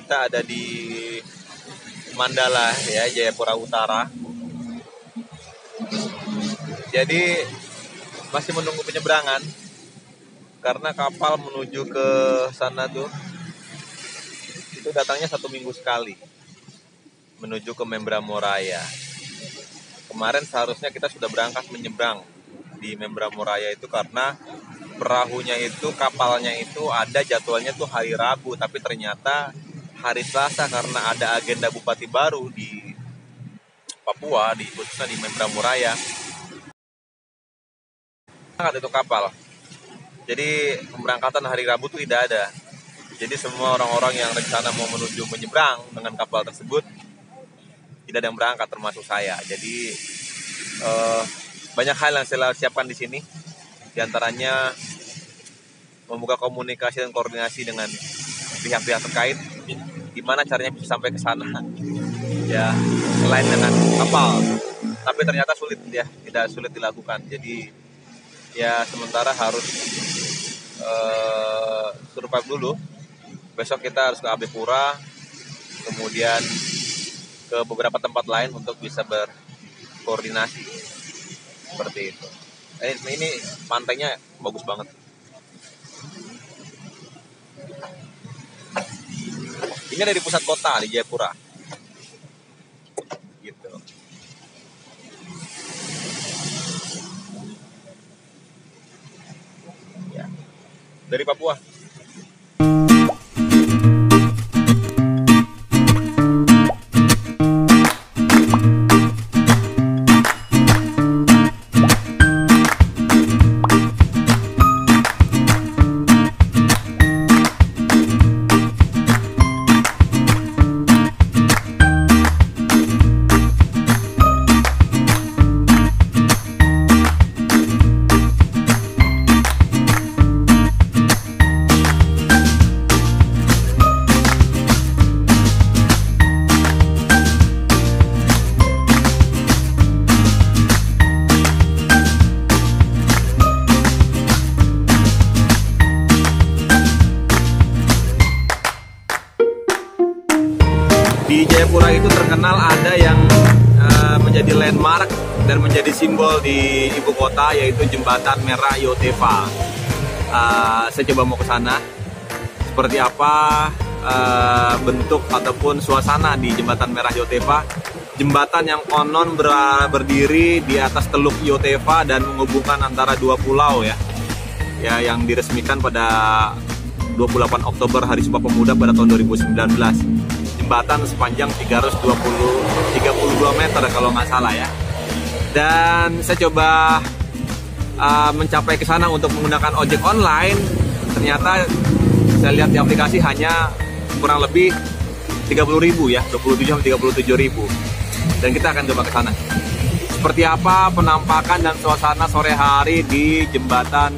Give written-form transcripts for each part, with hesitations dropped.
kita ada di Mandala ya, Jayapura Utara. Jadi masih menunggu penyeberangan karena kapal menuju ke sana tuh itu datangnya 1 minggu sekali menuju ke Membramo Raya. Kemarin seharusnya kita sudah berangkat menyeberang di Membramo Raya itu karena perahunya itu, kapalnya itu ada jadwalnya tuh hari Rabu, tapi ternyata hari Selasa karena ada agenda bupati baru di Papua, khususnya di Membramo Raya. Itu kapal. Jadi pemberangkatan hari Rabu tuh tidak ada. Jadi semua orang-orang yang rencana mau menuju menyeberang dengan kapal tersebut tidak ada yang berangkat, termasuk saya. Jadi banyak hal yang saya siapkan di sini. Di antaranya membuka komunikasi dan koordinasi dengan pihak-pihak terkait, gimana caranya bisa sampai ke sana. Ya, selain dengan kapal, tapi ternyata sulit ya, tidak sulit dilakukan. Jadi ya sementara harus survive dulu. Besok kita harus ke AB Pura, kemudian ke beberapa tempat lain untuk bisa berkoordinasi seperti itu. Ini pantainya bagus banget. Ini dari pusat kota di Jayapura. Gitu. Ya. Dari Papua. Di Jayapura itu terkenal ada yang menjadi landmark dan menjadi simbol di ibu kota, yaitu Jembatan Merah Yotefa. Saya coba mau ke sana. Seperti apa bentuk ataupun suasana di Jembatan Merah Yotefa? Jembatan yang konon berdiri di atas Teluk Yotefa dan menghubungkan antara dua pulau ya, yang diresmikan pada 28 Oktober Hari Sumpah Pemuda pada tahun 2019. Jembatan sepanjang 332 meter kalau nggak salah ya. Dan saya coba mencapai ke sana untuk menggunakan ojek online. Ternyata saya lihat di aplikasi hanya kurang lebih 30.000 ya, 27-37.000. Dan kita akan coba ke sana. Seperti apa penampakan dan suasana sore hari di Jembatan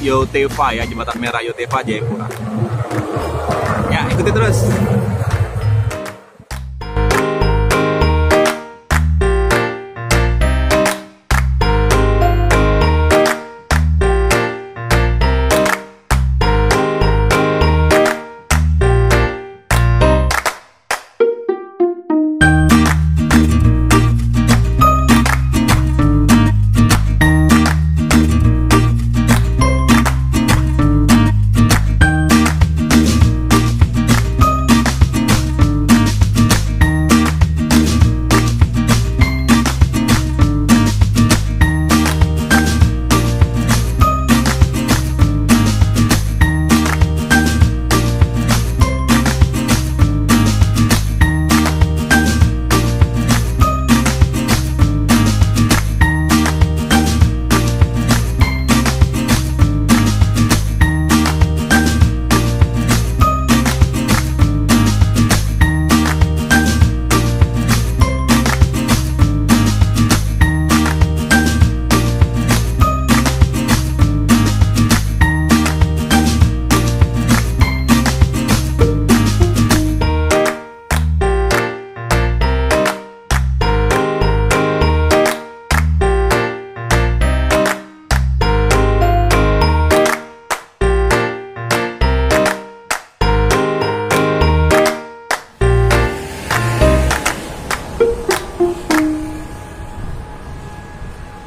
Yotefa ya, Jembatan Merah Yotefa Jayapura. Ya, ikuti terus.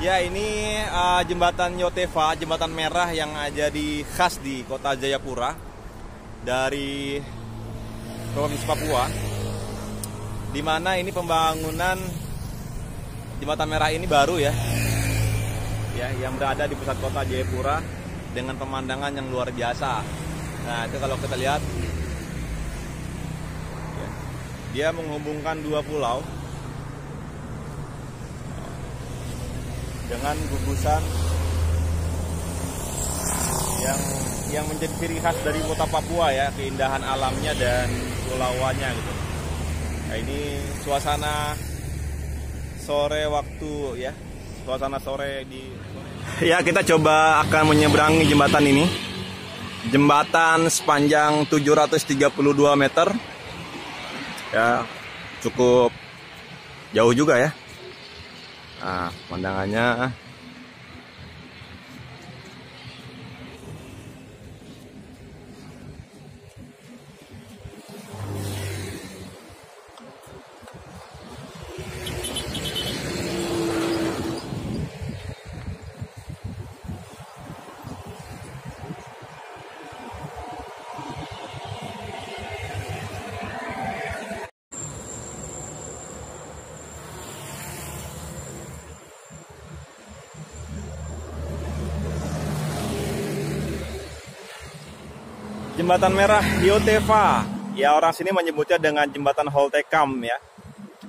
Ya, ini jembatan Yotefa, jembatan merah yang khas di kota Jayapura dari Provinsi Papua, di mana ini pembangunan jembatan merah ini baru ya, yang berada di pusat kota Jayapura dengan pemandangan yang luar biasa. Nah, itu kalau kita lihat, dia menghubungkan dua pulau dengan gugusan yang menjadi ciri khas dari kota Papua ya, keindahan alamnya dan pulauannya gitu. Nah, ini suasana sore waktu ya, suasana sore di ya, kita coba akan menyeberangi jembatan ini. Jembatan sepanjang 732 meter. Ya, cukup jauh juga ya. Nah, pemandangannya Jembatan merah Yotefa, ya orang sini menyebutnya dengan jembatan Holtekam ya,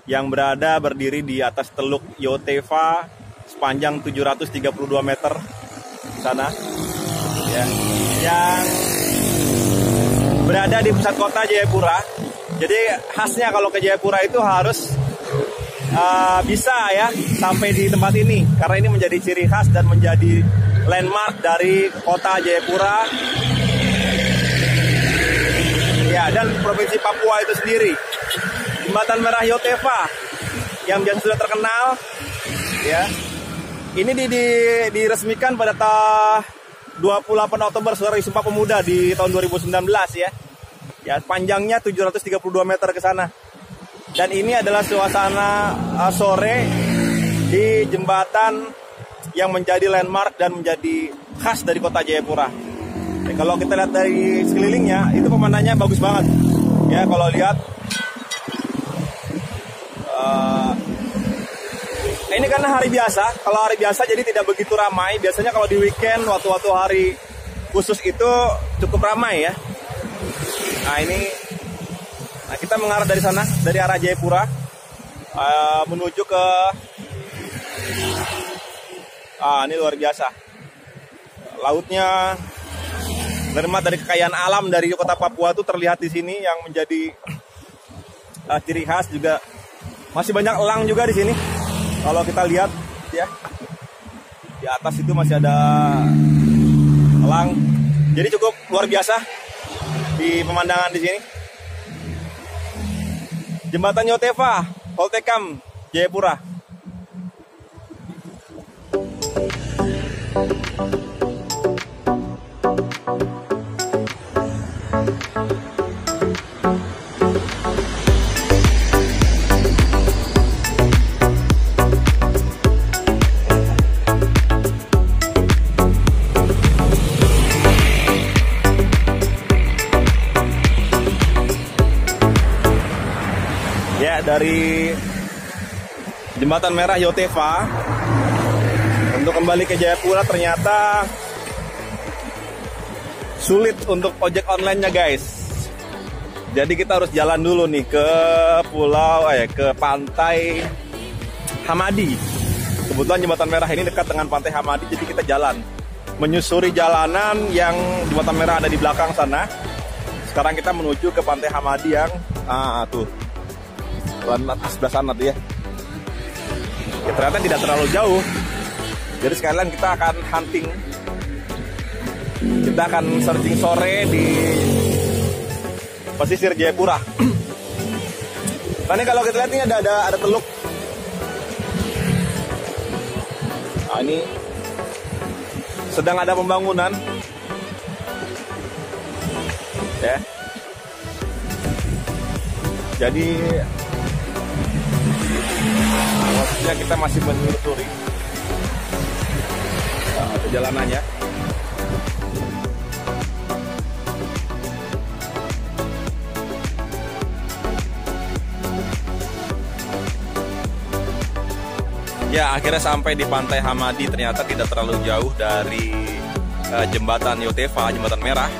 yang berdiri di atas teluk Yotefa sepanjang 732 meter sana, ya, yang berada di pusat kota Jayapura. Jadi khasnya kalau ke Jayapura itu harus bisa ya sampai di tempat ini, karena ini menjadi ciri khas dan menjadi landmark dari kota Jayapura. Ya, dan Provinsi Papua itu sendiri. Jembatan merah Yotefa yang biasa sudah terkenal ya. Ini diresmikan pada 28 Oktober sebagai Sumpah Pemuda di tahun 2019 ya. Ya, panjangnya 732 meter ke sana. Dan ini adalah suasana sore di jembatan yang menjadi landmark dan menjadi khas dari kota Jayapura. Ya, kalau kita lihat dari sekelilingnya, itu pemandangannya bagus banget. Ya, kalau lihat, ini karena hari biasa. Kalau hari biasa jadi tidak begitu ramai. Biasanya kalau di weekend, waktu-waktu hari khusus itu cukup ramai ya. Nah, kita mengarah dari sana, dari arah Jayapura, menuju ke, ini luar biasa. Lautnya, nikmat dari kekayaan alam dari kota Papua itu terlihat di sini, yang menjadi ciri khas juga. Masih banyak elang juga di sini. Kalau kita lihat ya, di atas itu masih ada elang. Jadi cukup luar biasa di pemandangan di sini. Jembatan Yotefa, Holtekam, Jayapura. Ya, dari jembatan merah Yotefa untuk kembali ke Jayapura ternyata sulit untuk ojek online-nya guys. Jadi kita harus jalan dulu nih ke ke pantai Hamadi. Kebetulan jembatan merah ini dekat dengan pantai Hamadi, jadi kita jalan menyusuri jalanan yang jembatan merah ada di belakang sana. Sekarang kita menuju ke pantai Hamadi yang tuh sebelah sana tuh ya. Ya, ternyata tidak terlalu jauh. Jadi sekalian kita akan hunting. Kita akan searching sore di pesisir Jayapura. Nah, ini kalau kita lihat ini ada teluk. Nah, ini sedang ada pembangunan. Ya. Jadi maksudnya kita masih menelusuri perjalanannya. Ya, akhirnya sampai di Pantai Hamadi. Ternyata tidak terlalu jauh dari jembatan Yotefa, jembatan merah.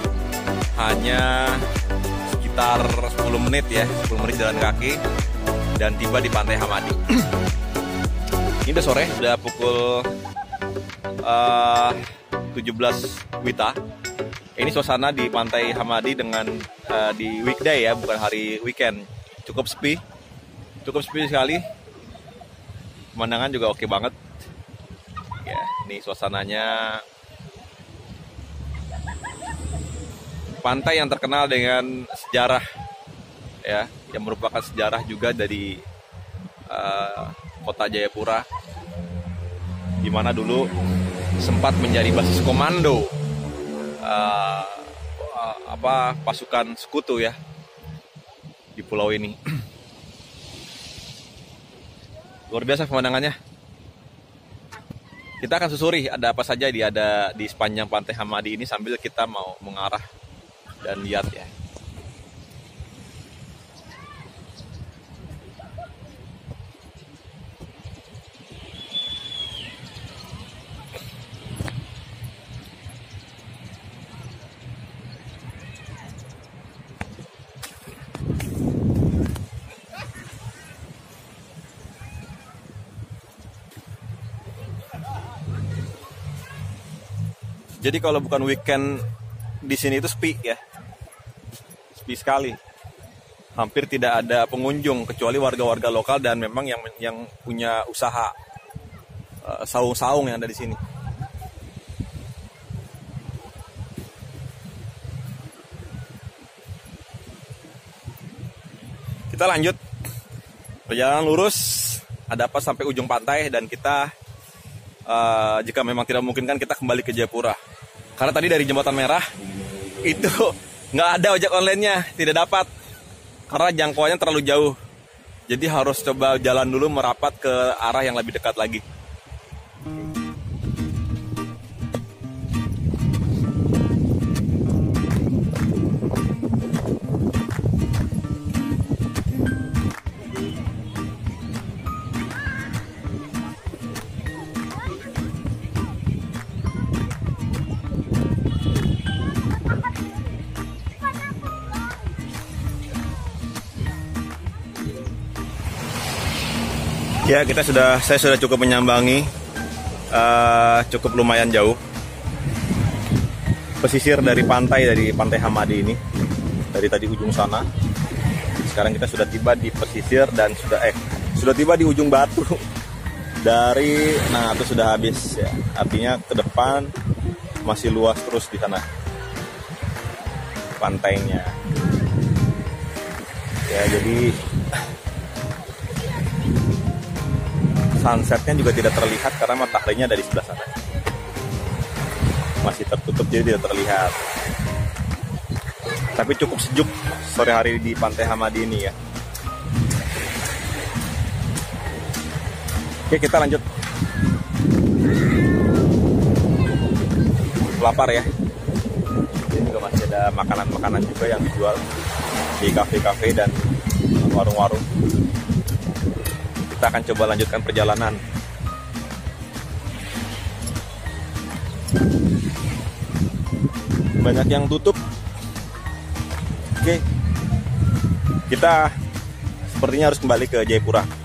Hanya sekitar 10 menit ya, 10 menit jalan kaki dan tiba di Pantai Hamadi. Ini udah sore, udah pukul 17 WITA. Ini suasana di Pantai Hamadi dengan di weekday ya, bukan hari weekend. Cukup sepi sekali. Pemandangan juga oke banget. Ya, ini suasananya. Pantai yang terkenal dengan sejarah, ya, yang merupakan sejarah juga dari kota Jayapura, di mana dulu sempat menjadi basis komando pasukan sekutu ya di pulau ini. Luar biasa pemandangannya. Kita akan susuri ada apa saja di sepanjang Pantai Hamadi ini sambil kita mau mengarah dan lihat ya. Jadi kalau bukan weekend di sini itu sepi ya, sepi sekali. Hampir tidak ada pengunjung kecuali warga-warga lokal dan memang yang punya usaha saung-saung yang ada di sini. Kita lanjut perjalanan lurus, ada apa sampai ujung pantai dan kita jika memang tidak memungkinkan kita kembali ke Jayapura. Karena tadi dari Jembatan Merah itu nggak ada ojek online-nya, tidak dapat karena jangkauannya terlalu jauh. Jadi harus coba jalan dulu merapat ke arah yang lebih dekat lagi. Ya, saya sudah cukup menyambangi, cukup lumayan jauh pesisir dari Pantai Hamadi ini, dari tadi ujung sana. Sekarang kita sudah tiba di pesisir dan sudah tiba di ujung batu itu sudah habis ya. Artinya ke depan masih luas terus di sana pantainya. Ya, jadi sunsetnya juga tidak terlihat karena mataharinya ada di sebelah sana. Masih tertutup jadi tidak terlihat. Tapi cukup sejuk sore hari di Pantai Hamadi ini ya. Oke, kita lanjut. Lapar ya. Ini juga masih ada makanan-makanan juga yang dijual di kafe-kafe dan warung-warung. Kita akan coba lanjutkan perjalanan. Banyak yang tutup. Oke, kita sepertinya harus kembali ke Jayapura.